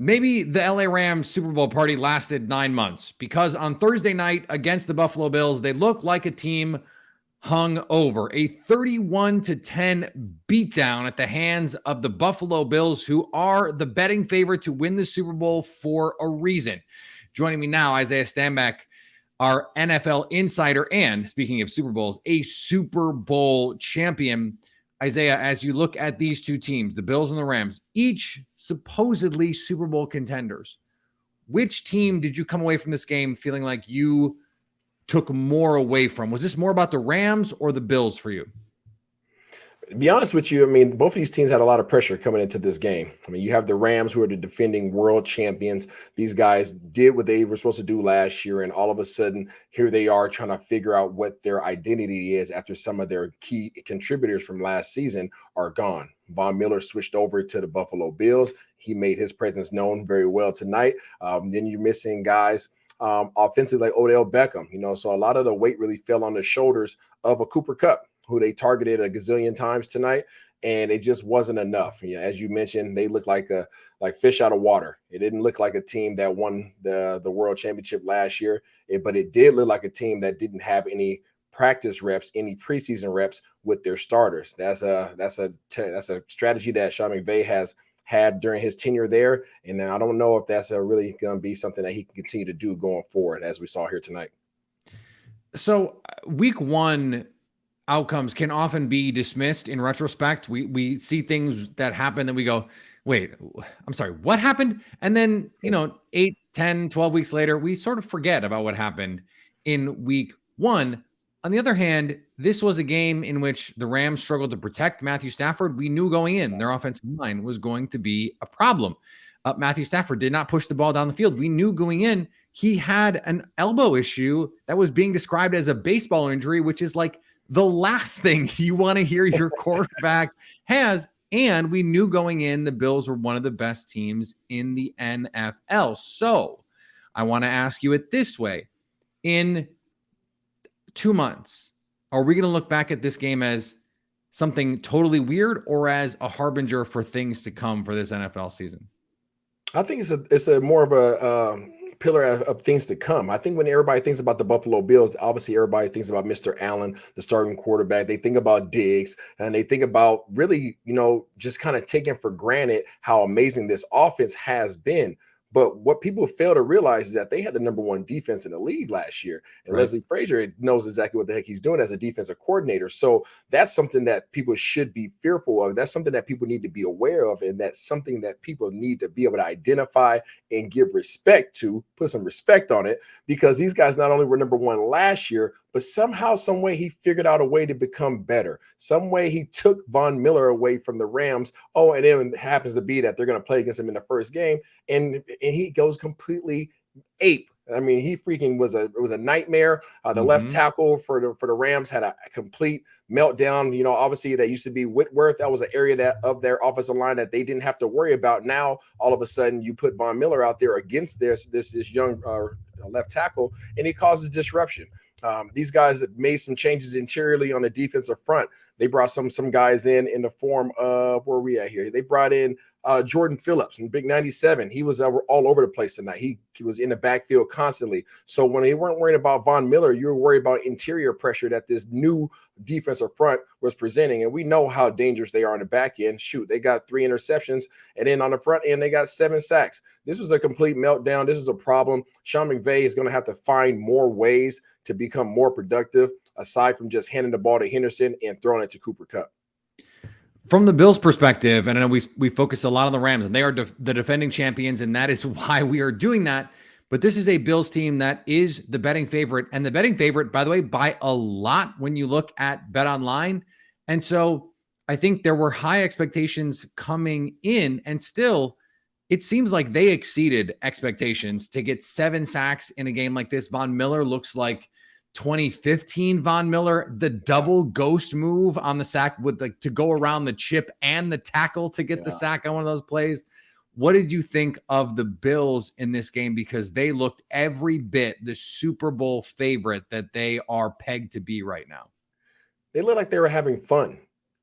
Maybe the LA Rams Super Bowl party lasted 9 months because on Thursday night against the Buffalo Bills, they looked like a team hung over. A 31-10 beatdown at the hands of the Buffalo Bills, who are the betting favorite to win the Super Bowl for a reason. Joining me now, Isaiah Stanback, our NFL insider, and speaking of Super Bowls, a Super Bowl champion. Isaiah, as you look at these two teams, the Bills and the Rams, each supposedly Super Bowl contenders, which team did you come away from this game feeling like you took more away from? Was this more about the Rams or the Bills for you? To be honest with you, I mean, both of these teams had a lot of pressure coming into this game. I mean, you have the Rams, who are the defending world champions. These guys did what they were supposed to do last year, and all of a sudden, here they are trying to figure out what their identity is after some of their key contributors from last season are gone. Von Miller switched over to the Buffalo Bills. He made his presence known very well tonight. Then you're missing guys offensively like Odell Beckham, so a lot of the weight really fell on the shoulders of a Cooper Kupp, who they targeted a gazillion times tonight, and it just wasn't enough. As you mentioned, they look like fish out of water. It didn't look like a team that won the world championship last year, but it did look like a team that didn't have any practice reps, any preseason reps with their starters. That's a strategy that Sean McVay has had during his tenure there, and I don't know if that's really going to be something that he can continue to do going forward, as we saw here tonight. So week one outcomes can often be dismissed in retrospect. We see things that happen that we go, wait, I'm sorry, what happened? And then, 8, 10, 12 weeks later, we sort of forget about what happened in week one. On the other hand, this was a game in which the Rams struggled to protect Matthew Stafford. We knew going in their offensive line was going to be a problem. Matthew Stafford did not push the ball down the field. We knew going in he had an elbow issue that was being described as a baseball injury, which is like the last thing you want to hear your quarterback has. And we knew going in the Bills were one of the best teams in the NFL. So I want to ask you it this way. In 2 months, are we going to look back at this game as something totally weird or as a harbinger for things to come for this NFL season? I think it's a more of a pillar of things to come. I think when everybody thinks about the Buffalo Bills, obviously everybody thinks about Mr. Allen, the starting quarterback. They think about Diggs, and they think about really, just kind of taking for granted how amazing this offense has been. But what people fail to realize is that they had the number one defense in the league last year. And right. Leslie Frazier knows exactly what the heck he's doing as a defensive coordinator. So that's something that people should be fearful of. That's something that people need to be aware of. And that's something that people need to be able to identify and give respect to, put some respect on it, because these guys not only were number one last year, but somehow, some way he figured out a way to become better. Some way he took Von Miller away from the Rams. Oh, and then it happens to be that they're going to play against him in the first game. And he goes completely ape. I mean, he freaking was a nightmare. The left tackle for the Rams had a complete meltdown. Obviously that used to be Whitworth. That was an area of their offensive line that they didn't have to worry about. Now, all of a sudden, you put Von Miller out there against this young left tackle, and he causes disruption. These guys have made some changes interiorly on the defensive front. They brought some guys in the form of, where are we at here? They brought in Jordan Phillips in Big 97. He was all over the place tonight. He was in the backfield constantly. So when they weren't worried about Von Miller, you were worried about interior pressure that this new defensive front was presenting. And we know how dangerous they are on the back end. Shoot, they got 3 interceptions. And then on the front end, they got 7 sacks. This was a complete meltdown. This is a problem. Sean McVay is going to have to find more ways to become more productive, aside from just handing the ball to Henderson and throwing it to Cooper Kupp. From the Bills' perspective, and I know we focus a lot on the Rams, and they are the defending champions, and that is why we are doing that. But this is a Bills team that is the betting favorite, and the betting favorite, by the way, by a lot when you look at BetOnline. And so I think there were high expectations coming in, and still it seems like they exceeded expectations to get 7 sacks in a game like this. Von Miller looks like 2015 Von Miller, the double ghost move on the sack with to go around the chip and the tackle to get the sack on one of those plays. What did you think of the Bills in this game? Because they looked every bit the Super Bowl favorite that they are pegged to be right now. They looked like they were having fun.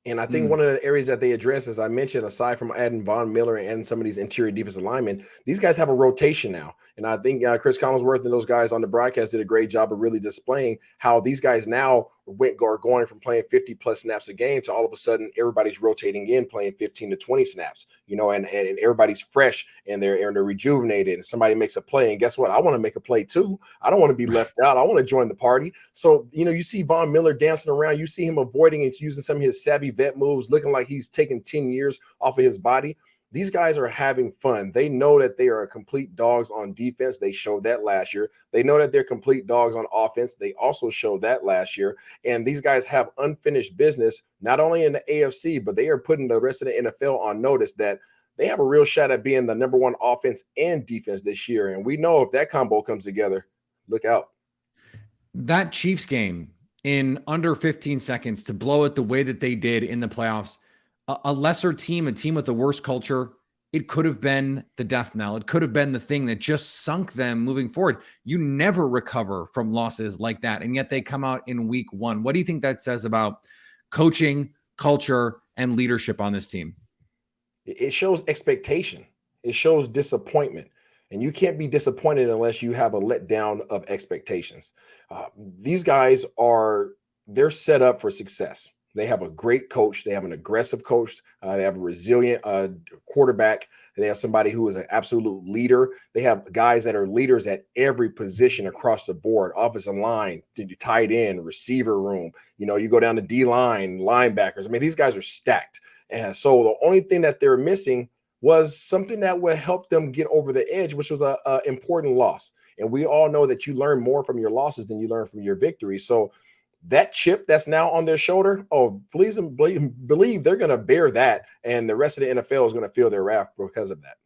And I think one of the areas that they address, as I mentioned, aside from adding Von Miller and some of these interior defensive linemen, these guys have a rotation now. And I think Chris Collinsworth and those guys on the broadcast did a great job of really displaying how these guys now are going from playing 50 plus snaps a game to all of a sudden everybody's rotating in playing 15 to 20 snaps, and everybody's fresh and they're rejuvenated, and somebody makes a play. And guess what? I want to make a play too. I don't want to be left out. I want to join the party. So, you see Von Miller dancing around, you see him avoiding and using some of his savvy vet moves, looking like he's taking 10 years off of his body. These guys are having fun. They know that they are complete dogs on defense. They showed that last year. They know that they're complete dogs on offense. They also showed that last year. And these guys have unfinished business, not only in the AFC, but they are putting the rest of the NFL on notice that they have a real shot at being the number one offense and defense this year. And we know if that combo comes together, look out. That Chiefs game in under 15 seconds to blow it the way that they did in the playoffs, a lesser team, a team with a worse culture, it could have been the death knell. It could have been the thing that just sunk them moving forward. You never recover from losses like that, and yet they come out in week one. What do you think that says about coaching, culture, and leadership on this team? It shows expectation. It shows disappointment. And you can't be disappointed unless you have a letdown of expectations. These guys they're set up for success. They have a great coach. They have an aggressive coach. They have a resilient quarterback. They have somebody who is an absolute leader. They have guys that are leaders at every position across the board: offensive line, tight end, receiver room. You go down to D-line, linebackers. I mean, these guys are stacked. And so the only thing that they're missing was something that would help them get over the edge, which was a important loss. And we all know that you learn more from your losses than you learn from your victories. So that chip that's now on their shoulder, please believe they're going to bear that, and the rest of the NFL is going to feel their wrath because of that.